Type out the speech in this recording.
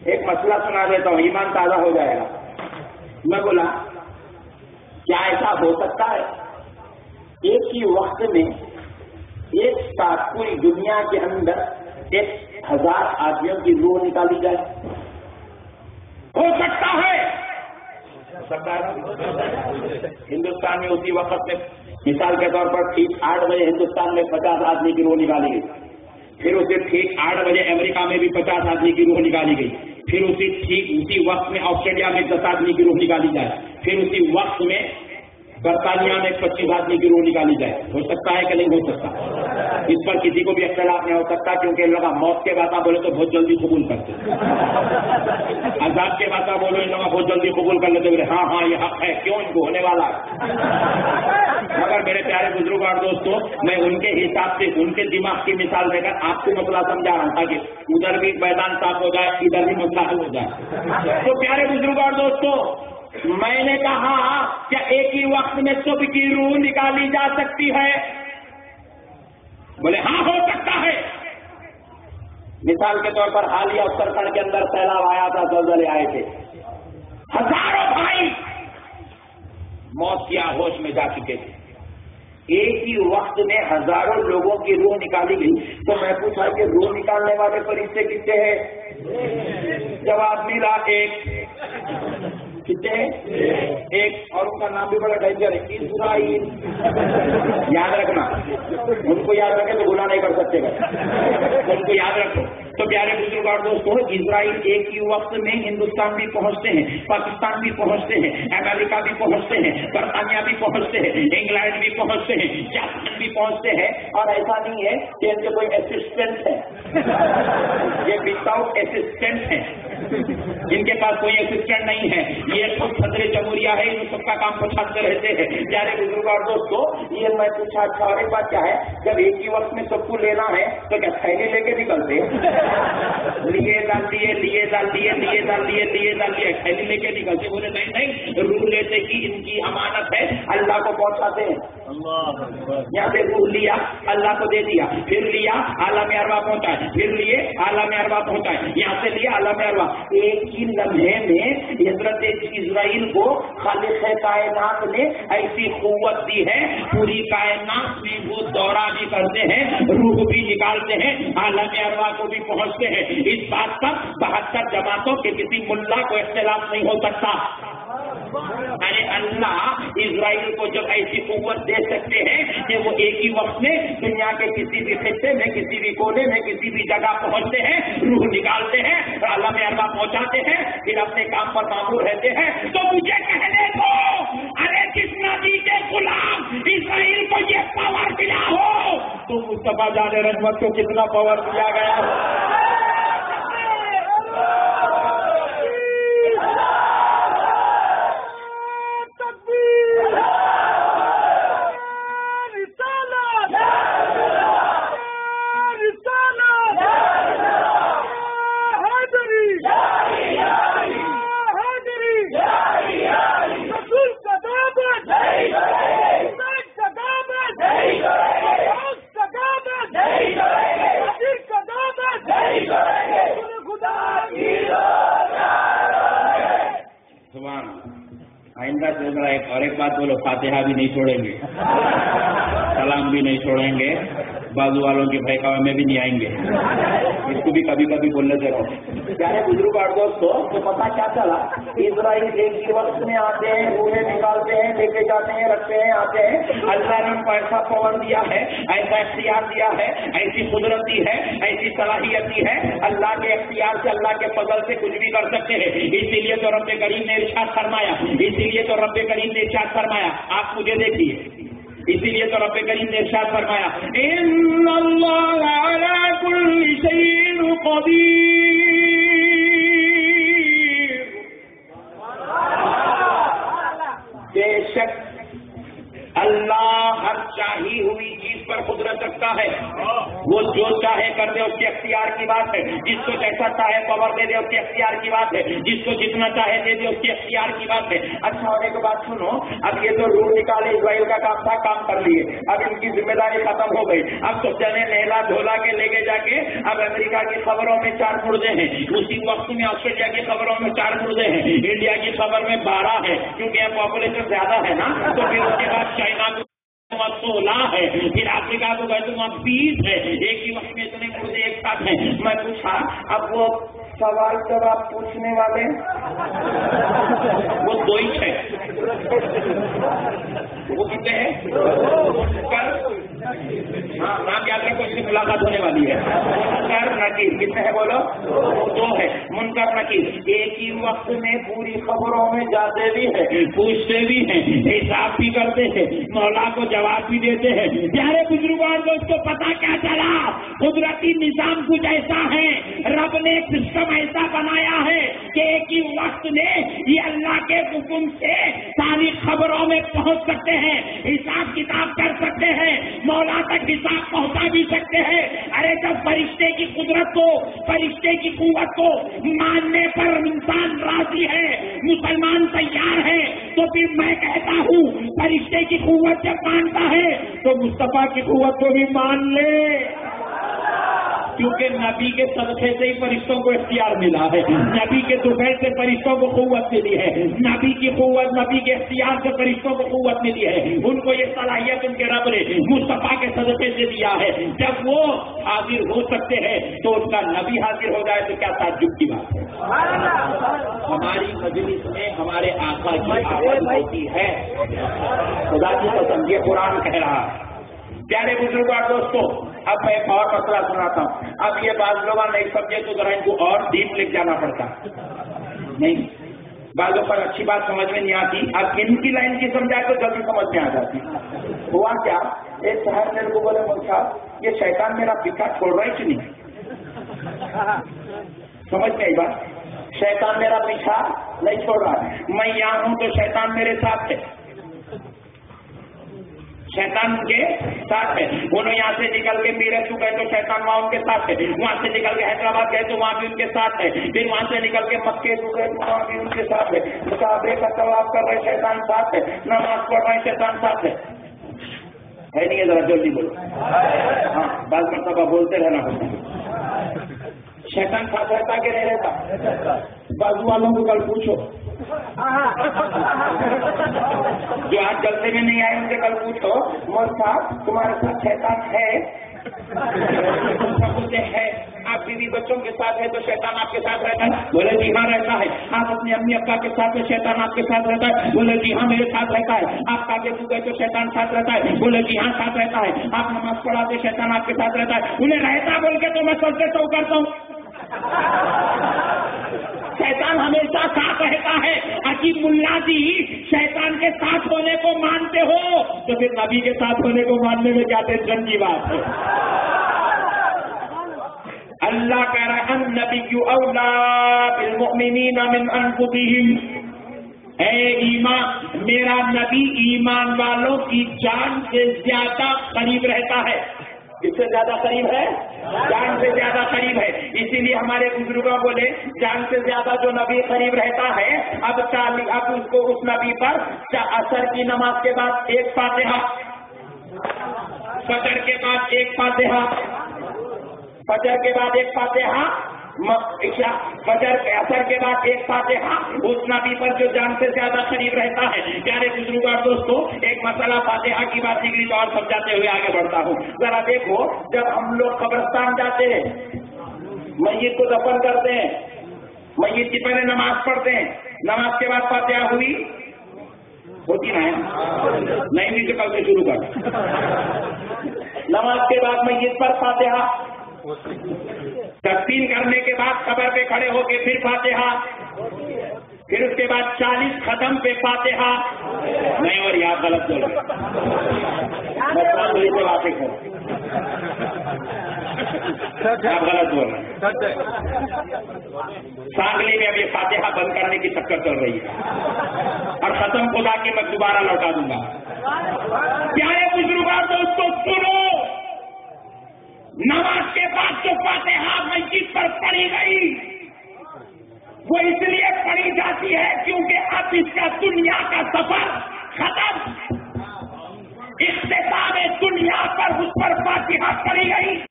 ایک مسئلہ سنا دیتا ہوں، ایمان تازہ ہو جائے گا۔ میں بولا کیا ایسا ہو سکتا ہے ایک ہی وقت میں ایک ساتھ پوری دنیا کے اندر 1000 آدمیوں کی روح نکالی جائے؟ ہو سکتا ہے، ہندوستان میں اسی وقت میں مثال کے طور پر ٹھیک 8 بجے ہندوستان میں 50 آدمی کی روح نکالی گئی، پھر اسے ٹھیک 8 بجے امریکہ میں بھی 50 آدمی کی روح نکالی گئی، پھر اسی وقت میں آسٹریلیا میں 10 آدمی کی روح نکالی جائے، پھر اسی وقت میں برطانیہ میں 25 آدمی کی روح نکالی جائے۔ ہو سکتا ہے کہ نہیں ہو سکتا؟ اس پر کسی کو بھی اختلاف نہیں ہو سکتا، کیونکہ لوگ موت کے باتیں بولے تو بہت جلدی قبول کرتے ہیں، عذاب کے باتیں بولے ان لوگ بہت جلدی قبول کر لیتے بولے ہاں ہاں یہ حق ہے، کیوں ان کو ہونے والا ہے۔ مگر میرے پیارے بزرگوں اور دوستوں، میں ان کے حساب سے ان کے دماغ کی مثال دے کر آپ کو مسئلہ سمجھا رہا ہوں تاکہ ادھر بھی میدان صاف ہو جائے، ادھر بھی مسئلہ حل ہو جائے۔ تو پیارے بزرگوں اور دوستوں، میں نے کہا کیا ایک ہی وقت میں سب کی روح نکالی جا سکتی ہے؟ بولے ہاں ہو سکتا ہے۔ مثال کے طور پر حالیہ اتراکھنڈ کے اندر سیلاب آیا تھا، زلزلے آئے تھے، ہزاروں بھائی موت کی آغوش میں جا چکے تھے، ایک ہی وقت میں ہزاروں لوگوں کی روح نکالی گئی۔ تو میں پوچھا کہ روح نکالنے والے فرشتے کتنے ہیں؟ جواب ملا ایک۔ کتنے ہیں؟ ایک، اور ان کا نام بھی بڑا ڈینجر ہے، اسرائیل۔ یاد رکھنا، ان کو یاد رکھے تو گناہ نہیں کر سکتے، ان کو یاد رکھو۔ تو پیارے بزرگ اور دوستوں، اسرائیل ایک ہی وقت میں ہندوستان بھی پہنچتے ہیں، پاکستان بھی پہنچتے ہیں، امریکہ بھی پہنچتے ہیں، برطانیہ بھی پہنچتے ہیں، انگلینڈ بھی پہنچتے ہیں، جاپان بھی پہنچتے ہیں، اور ایسا نہیں ہے کہ ان کے کوئی اسسٹنٹ ہے، یہ وداؤٹ اسسٹنٹ ہے، ان کے پاس کوئی اسسٹنٹ نہیں ہے، یہ خود صدر جمہوریہ ہے، ان سب کا کام پچھاتے رہتے ہیں۔ پیارے بزرگ اور دوستوں، یہ میں پوچھا اچھا اور ایک بات کیا ہے، جب ایک ہی وقت میں سب کو لینا ہے تو کیا تھیلی لے کے نکلتے؟ لیے ڈال دیے تھیلی لے کے نکلتے؟ بولے نہیں، روح لیتے کی ان کی امانت ہے، اللہ کو پہنچاتے ہیں۔ یہاں سے روح لیا، اللہ کو دے دیا، پھر لیا عالم ارواح پہنچائے، پھر لیے عالم ارواح پہنچائے، یہاں سے لیا عالم ارواح۔ ایک ہی لمحے میں حضرت اسرائیل کو خالق کائنات نے ایسی قوت دی ہے، پوری کائنات میں وہ دورہ بھی کرتے ہیں، روح بھی نکالتے ہیں، عالم ارواح کو بھی پہنچتے ہیں۔ اس بات پر 72 جماعتوں کے کسی ملا کو اختلاف نہیں ہو سکتا۔ ارے اللہ اسرائیل کو جب ایسی قوت دے سکتے ہیں کہ وہ ایک ہی وقت میں دنیا کے کسی بھی خطے میں، کسی بھی کونے میں، کسی بھی جگہ پہنچتے ہیں، روح نکالتے ہیں، عالم ارواح پہنچاتے ہیں، پھر اپنے کام پر مامور رہتے ہیں، تو مجھے کہنے دو، ارے جس نبی کے غلام اسرائیل کو یہ پاور ملا ہو تو مصطفیٰ جان رحمت کو کتنا پاور دیا گیا؟ اور ایک بات بولو، فاتحہ بھی نہیں چھوڑیں گے، سلام بھی نہیں چھوڑیں گے، بازو والوں کے بہکاوے میں بھی نہیں آئیں گے، اس کو بھی کبھی کبھی بول لیتے رہو۔ پیارے بزرگ اور دوستوں، تو پتا کیا چلا، اسرائیل ایک ہی وقت میں آتے ہیں، روحیں نکالتے ہیں، لے کے جاتے ہیں، رکھتے ہیں، آتے ہیں۔ اللہ نے ان کو ایسا پاور دیا ہے، ایسا اختیار دیا ہے، ایسی قدرت دی ہے، ایسی صلاحیت دی ہے، اللہ کے اختیار سے، اللہ کے فضل سے کچھ بھی کر سکتے ہیں۔ اسی لیے تو رب کریم نے ارشاد فرمایا، آپ مجھے دیکھیے، اسی لیے تو رب کریم نے ارشاد فرمایا، ان اللہ علی کل شیء قدیر، بے شک اللہ ہر چاہی ہوئی چیز پر قدرت رکھتا ہے، وہ جو چاہے کر دے اس کے اختیار کی بات ہے، جس کو جیسا چاہے پاور دے دے اس کے اختیار کی بات ہے، جس کو جتنا چاہے دے دے اس کے اختیار کی بات ہے۔ اچھا ہونے کے بعد سنو، اب یہ تو روح نکالے اسرائیل کا کام تھا، کام کر لیے، اب ان کی ذمہ داری ختم ہو گئی، اب تو چلے نہلا دھولا کے لے کے جا کے اب امریکہ کی خبروں میں 4 مردے ہیں، اسی وقت میں آسٹریلیا کی خبروں میں 4 مردے ہیں، انڈیا کی خبر میں 12 ہے، کیونکہ یہاں پاپولیشن زیادہ ہے نا، تو پھر اس کے بعد چائنا 16 ہے، پھر افریقہ کو گئے تو وہاں 20 ہے، ایک ہی وقت میں اتنے مردے ایک ساتھ ہیں۔ میں پوچھا اب وہ سوال جواب پوچھنے والے وہ 2 ہی ہے، وہ کتنے ہیں؟ ہاں نام یاد رکھو، اس کی ملاقات ہونے والی ہے۔ منکر نکیر کتنے ہیں بولو؟ 2 ہے، منکر نکیر ایک ہی وقت میں پوری خبروں میں جاتے بھی ہیں، پوچھتے بھی ہیں، حساب بھی کرتے ہیں، مولا کو جواب بھی دیتے ہیں۔ پیارے بزرگوں کو اس کو پتا کیا چلا؟ قدرتی نظام کچھ ایسا ہے، رب نے ایک سسٹم ایسا بنایا ہے کہ ایک ہی وقت میں یہ اللہ کے حکم سے ساری خبروں میں پہنچ سکتے ہیں، حساب کتاب کر سکتے ہیں، مولا تک حساب پہنچا بھی سکتے ہیں۔ ارے جب فرشتے کی قدرت کو، فرشتے کی قوت کو ماننے پر انسان راضی ہے، مسلمان تیار ہے، تو پھر میں کہتا ہوں فرشتے کی قوت جب مانتا ہے تو مصطفیٰ کی قوت کو بھی مان لے، کیونکہ نبی کے صدقے سے ہی فرشتوں کو اختیار ملا ہے، نبی کے دوپہر سے فرشتوں کو قوت ملی ہے، نبی کی قوت، نبی کے اختیار سے فرشتوں کو قوت ملی ہے، ان کو یہ صلاحیت ان کے رب نے مصطفیٰ کے صدقے سے دیا ہے۔ جب وہ حاضر ہو سکتے ہیں تو ان کا نبی حاضر ہو جائے تو کیا تعجب کی بات ہے۔ ہماری مجلس میں ہمارے آقا کی آواز ہوتی ہے، خدا کی قسم یہ قرآن کہہ رہا ہے۔ پیارے بزرگوں اور دوستوں، اب میں ایک اور مسئلہ سناتا ہوں۔ اب یہ بعض لوگ نہیں سمجھے تو ذرا ان کو اور ڈیپ لکھ جانا پڑتا نہیں، بعضوں پر اچھی بات سمجھ میں نہیں آتی، اب ان کی لائن کی سمجھائے تو جلدی سمجھ میں آ جاتی۔ ہوا کیا، ایک شہر میرے کو بولے مول صاحب یہ شیطان میرا پیچھا چھوڑ رہا ہے کہ نہیں؟ سمجھ میں آئی بات؟ شیطان میرا پیچھا نہیں چھوڑ رہا ہے، میں یہاں ہوں تو شیطان میرے ساتھ ہے، شیطان کے ساتھ ہے، انہوں یہاں سے نکل کے میرے تو گئے تو شیطان وہاں ان کے ساتھ ہے، وہاں سے نکل کے حیدرآباد گئے تو وہاں بھی ان کے ساتھ ہے، پھر وہاں سے نکل کے مکے تو گئے تو وہاں بھی ان کے ساتھ ہے، کعبے کا طواف کر رہے شیطان ساتھ ہے، نماز پڑھ رہے شیطان ساتھ ہے نہیں ہے؟ ذرا جلدی بولو، ہاں بعض مرتبہ بولتے رہنا ہوتا ہے۔ شیطان ساتھ رہتا کہ نہیں رہتا؟ بازو والوں کو کل پوچھو، جو آج جلسے میں نہیں آئے ان سے کل پوچھو مول صاحب تمہارے ساتھ شیطان ہے؟ بولتے ہیں آپ بیوی بچوں کے ساتھ ہے تو شیطان آپ کے ساتھ رہتا ہے؟ بولے جی ہاں رہتا ہے۔ آپ اپنے امی ابا کے ساتھ ہے شیطان آپ کے ساتھ رہتا ہے؟ بولے جی ہاں میرے ساتھ رہتا ہے۔ آپ کاگے تو گئے تو شیطان ساتھ رہتا ہے؟ بولے جی ہاں ساتھ رہتا ہے۔ آپ نماز پڑھاتے شیطان آپ کے ساتھ رہتا ہے؟ انہیں رہتا بول کے تو میں سوچتے تو کرتا ہوں، شیطان ہمیشہ ساتھ رہتا ہے۔ عجیب ملا جی شیطان کے ساتھ ہونے کو مانتے ہو تو پھر نبی کے ساتھ ہونے کو ماننے میں کیا ٹینشن کی بات ہے؟ اللہ کہہ رہا ہے النبی اولا بالمؤمنین من انفسہم، اے ایمان میرا نبی ایمان والوں کی جان سے زیادہ قریب رہتا ہے۔ کس سے زیادہ قریب ہے؟ جان سے زیادہ قریب ہے۔ اسی لیے ہمارے بزرگوں بولے جان سے زیادہ جو نبی قریب رہتا ہے اب اس کو اس نبی پر عصر کی نماز کے بعد ایک فاتحہ، فجر کے بعد ایک فاتحہ، فجر کے بعد ایک فاتحہ، فجر عصر کے بعد ایک فاتحہ، اس نبی پر جو جان سے زیادہ قریب رہتا ہے۔ پیارے بزرگوں اور دوستوں ایک مسئلہ فاتحہ کی بات نکلی تو اور سمجھاتے ہوئے آگے بڑھتا ہوں۔ ذرا دیکھو جب ہم لوگ قبرستان جاتے ہیں میت کو دفن کرتے ہیں، میت کی پہلے نماز پڑھتے ہیں، نماز کے بعد فاتحہ ہوئی ہوتی نا نہیں بھی تو کل سے شروع کر، نماز کے بعد میت پر فاتحہ، تدفین کرنے کے بعد قبر پہ کھڑے ہو کے پھر فاتحہ، پھر اس کے بعد 40 ختم پہ فاتحہ، نہیں اور یہاں غلط بول رہے سے واقف ہوں، آپ غلط بول رہے ہیں۔ سانگلی میں اب یہ فاتحہ بند کرنے کی چکر چل رہی ہے اور ختم خدا کی میں دوبارہ لوٹا دوں گا۔ پیارے بزرگوں تو اس کو سنو، نماز کے بعد جو فاتحہ مسجد پر پڑھی گئی وہ اس لیے پڑھی جاتی ہے کیونکہ اب اس کا دنیا کا سفر ختم، اختتام دنیا پر اس پر فاتحہ پڑھی گئی۔